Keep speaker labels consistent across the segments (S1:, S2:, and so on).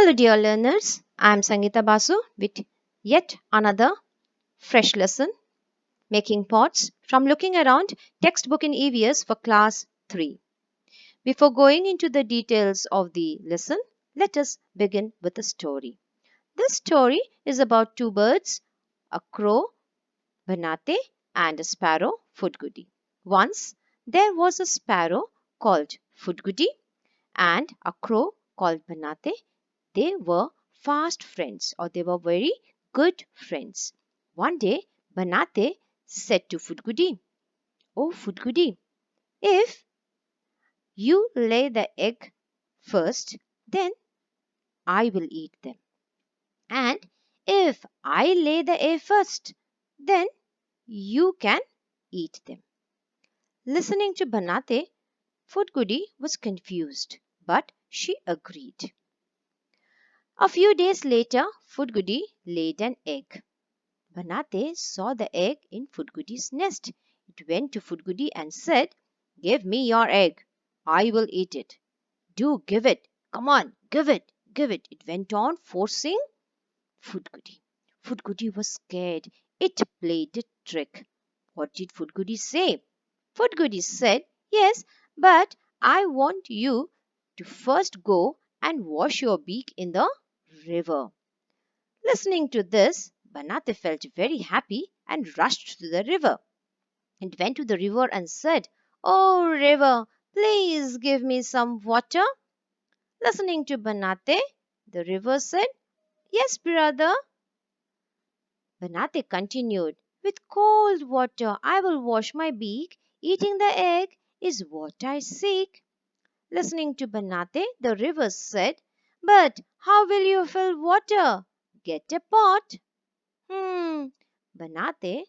S1: Hello, dear learners. I am Sangeeta Basu with yet another fresh lesson making pots from looking around textbook in EVS for class 3. Before going into the details of the lesson, let us begin with a story. This story is about two birds, a crow, Banate, and a sparrow, Fudgudi. Once there was a sparrow called Fudgudi and a crow called Banate. They were fast friends or they were very good friends. One day, Banate said to Fudgudi, "Oh, Fudgudi, if you lay the egg first, then I will eat them. And if I lay the egg first, then you can eat them." Listening to Banate, Fudgudi was confused, but she agreed. A few days later, Fudgudi laid an egg. Banate saw the egg in Fudgudi's nest. It went to Fudgudi and said, "Give me your egg. I will eat it. Do give it. Come on, give it, give it." It went on forcing Fudgudi. Fudgudi was scared. It played a trick. What did Fudgudi say? Fudgudi said, "Yes, but I want you to first go and wash your beak in the river." Listening to this, Banate felt very happy and rushed to the river. It went to the river and said, "Oh, river, please give me some water." Listening to Banate, the river said, "Yes, brother." Banate continued, "With cold water I will wash my beak. Eating the egg is what I seek." Listening to Banate, the river said, "But how will you fill water? Get a pot." Banate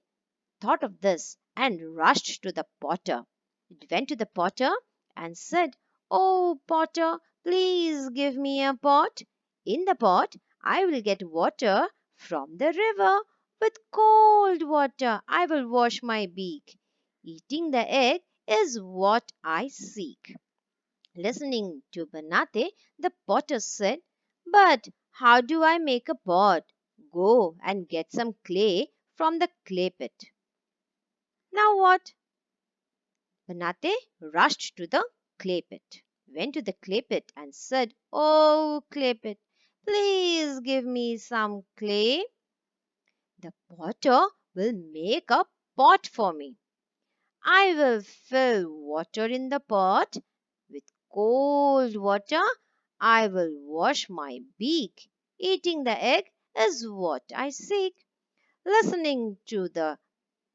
S1: thought of this and rushed to the potter. It went to the potter and said, "Oh, potter, please give me a pot. In the pot, I will get water from the river. With cold water, I will wash my beak. Eating the egg is what I seek." Listening to Banate, the potter said, "But how do I make a pot? Go and get some clay from the clay pit." Now what? Banate rushed to the clay pit, went to the clay pit and said, "Oh, clay pit, please give me some clay. The potter will make a pot for me. I will fill water in the pot. With cold water, I will wash my beak. Eating the egg is what I seek." Listening to the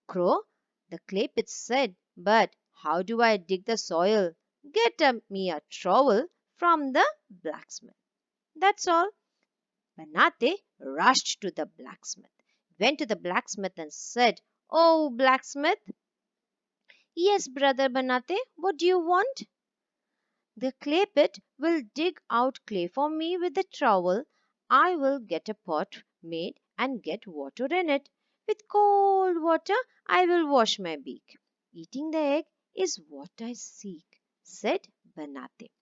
S1: crow, the clay pit said, "But how do I dig the soil? Get me a trowel from the blacksmith." That's all. Banate rushed to the blacksmith, went to the blacksmith and said, "Oh, blacksmith." "Yes, brother Banate, what do you want?" "The clay pit will dig out clay for me with the trowel. I will get a pot made and get water in it. With cold water I will wash my beak. Eating the egg is what I seek," said Banate.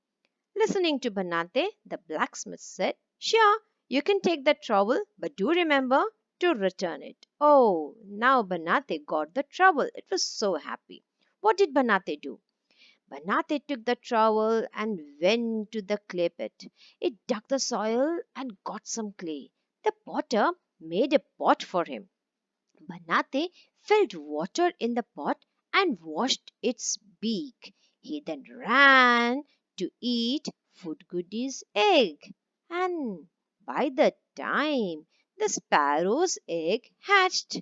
S1: Listening to Banate, the blacksmith said, "Sure, you can take the trowel, but do remember to return it." Oh, now Banate got the trowel. It was so happy. What did Banate do? Banate took the trowel and went to the clay pit. It dug the soil and got some clay. The potter made a pot for him. Banate filled water in the pot and washed its beak. He then ran to eat Fudgudi's egg. And by the time the sparrow's egg hatched,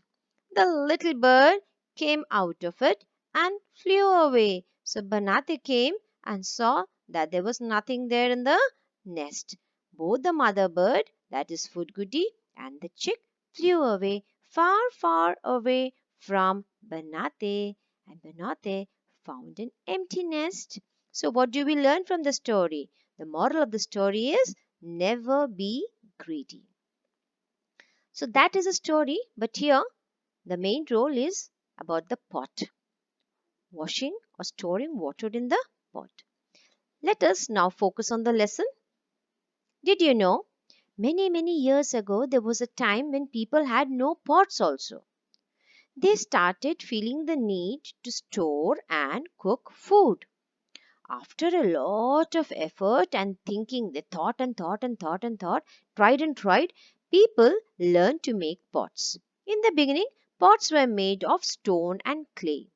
S1: the little bird came out of it and flew away. So Banate came and saw that there was nothing there in the nest. Both the mother bird, that is Fudgudi, and the chick flew away, far, far away from Banate. And Banate found an empty nest. So what do we learn from the story? The moral of the story is never be greedy. So that is a story, but here the main role is about the pot, washing or storing water in the pot. Let us now focus on the lesson. Did you know Many years ago, there was a time when people had no pots also. They started feeling the need to store and cook food. After a lot of effort and thinking, they thought and thought and thought and thought, tried and tried, people learned to make pots. In the beginning, pots were made of stone and clay.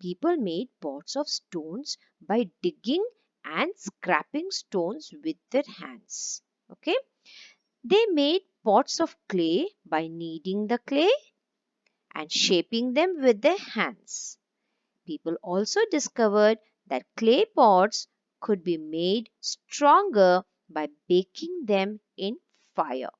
S1: People made pots of stones by digging and scraping stones with their hands. Okay? They made pots of clay by kneading the clay and shaping them with their hands. People also discovered that clay pots could be made stronger by baking them in fire.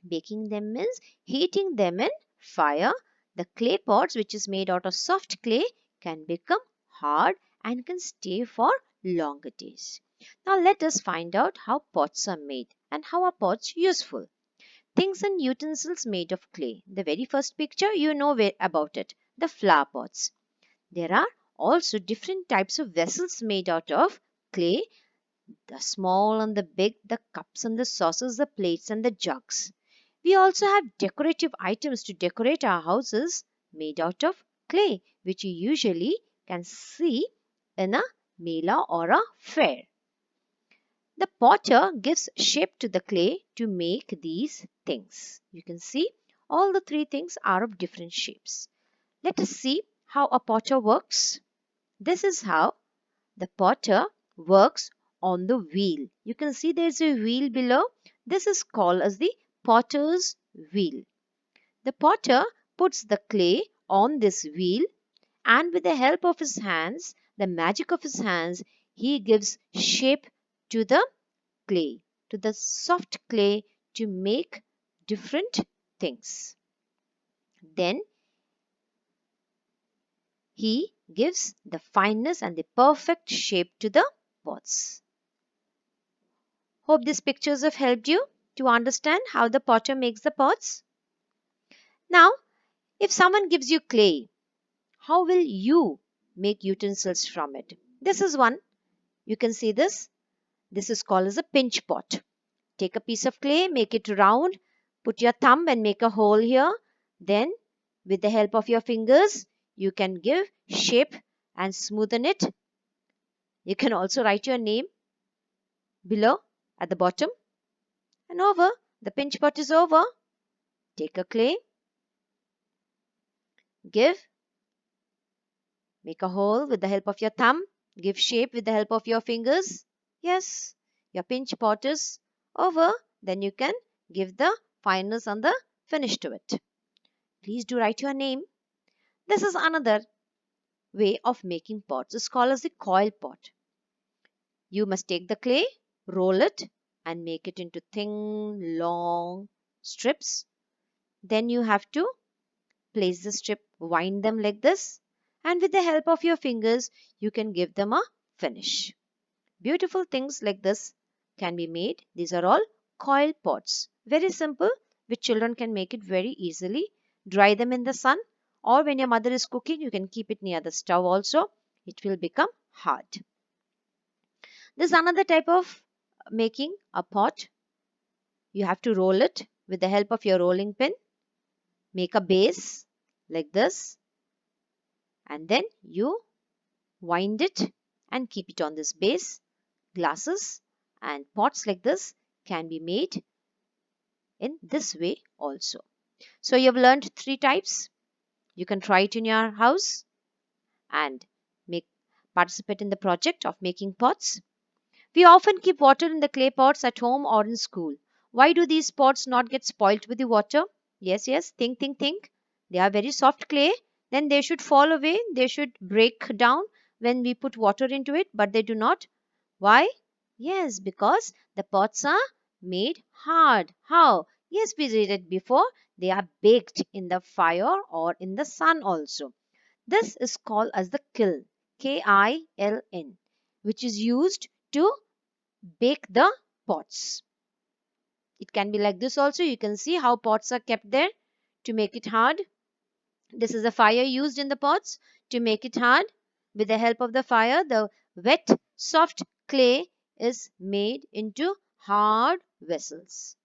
S1: Baking them means heating them in fire. The clay pots, which is made out of soft clay, can become hard and can stay for longer days. Now let us find out how pots are made and how are pots useful. Things and utensils made of clay. The very first picture, you know about it, the flower pots. There are also different types of vessels made out of clay, the small and the big, the cups and the saucers, the plates and the jugs. We also have decorative items to decorate our houses made out of clay, which you usually can see in a mela or a fair. The potter gives shape to the clay to make these things. You can see all the three things are of different shapes. Let us see how a potter works. This is how the potter works on the wheel. You can see there is a wheel below. This is called as the potter's wheel. The potter puts the clay on this wheel and with the help of his hands, the magic of his hands, he gives shape to the clay, to the soft clay to make different things. Then he gives the fineness and the perfect shape to the pots. Hope these pictures have helped you to understand how the potter makes the pots. Now, if someone gives you clay, how will you make utensils from it? This is one. You can see this. This is called as a pinch pot. Take a piece of clay, make it round, put your thumb and make a hole here. Then, with the help of your fingers, you can give shape and smoothen it. You can also write your name below at the bottom. And over, the pinch pot is over. Take a clay, make a hole with the help of your thumb, give shape with the help of your fingers. Yes, your pinch pot is over. Then you can give the fineness and the finish to it. Please do write your name. This is another way of making pots. It's called as the coil pot. You must take the clay, roll it and make it into thin, long strips. Then you have to place the strip, wind them like this, and with the help of your fingers, you can give them a finish. Beautiful things like this can be made. These are all coil pots. Very simple, which children can make it very easily. Dry them in the sun, or when your mother is cooking, you can keep it near the stove also. It will become hard. This is another type of making a pot. You have to roll it with the help of your rolling pin. Make a base like this, and then you wind it and keep it on this base. Glasses and pots like this can be made in this way also. So you have learned three types. You can try it in your house and participate in the project of making pots. We often keep water in the clay pots at home or in school. Why do these pots not get spoilt with the water? Yes, think. They are very soft clay. Then they should fall away. They should break down when we put water into it, but they do not. Why? Yes, because the pots are made hard. How? Yes, we read it before. They are baked in the fire or in the sun also. This is called as the kiln, Kiln, which is used to bake the pots. It can be like this also. You can see how pots are kept there to make it hard. This is a fire used in the pots to make it hard. With the help of the fire, the wet, soft clay is made into hard vessels.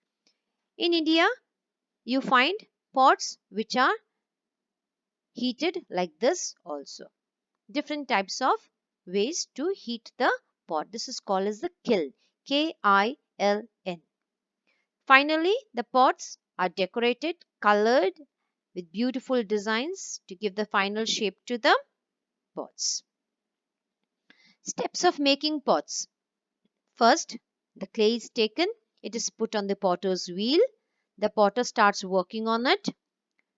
S1: In India, you find pots which are heated like this also. Different types of ways to heat the pot. This is called as the kiln. K-I-L-N. Finally, the pots are decorated, colored with beautiful designs to give the final shape to the pots. Steps of making pots. First, the clay is taken. It is put on the potter's wheel. The potter starts working on it.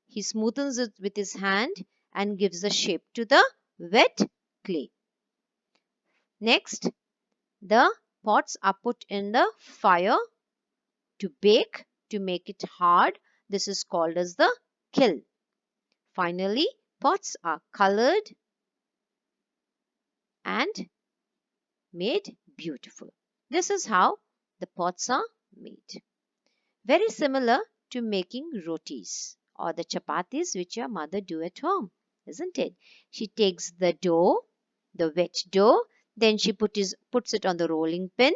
S1: He smoothens it with his hand and gives the shape to the wet clay. Next, the pots are put in the fire to bake to make it hard. This is called as the kiln. Finally, pots are colored and made beautiful. This is how the pots are made. Very similar to making rotis or the chapatis which your mother do at home, isn't it? She takes the dough, the wet dough, then she puts it on the rolling pin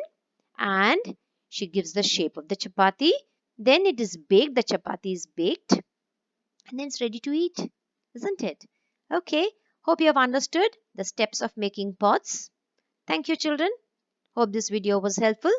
S1: and she gives the shape of the chapati. Then it is baked, the chapati is baked and then it's ready to eat, isn't it? Okay, hope you have understood the steps of making pots. Thank you, children. Hope this video was helpful.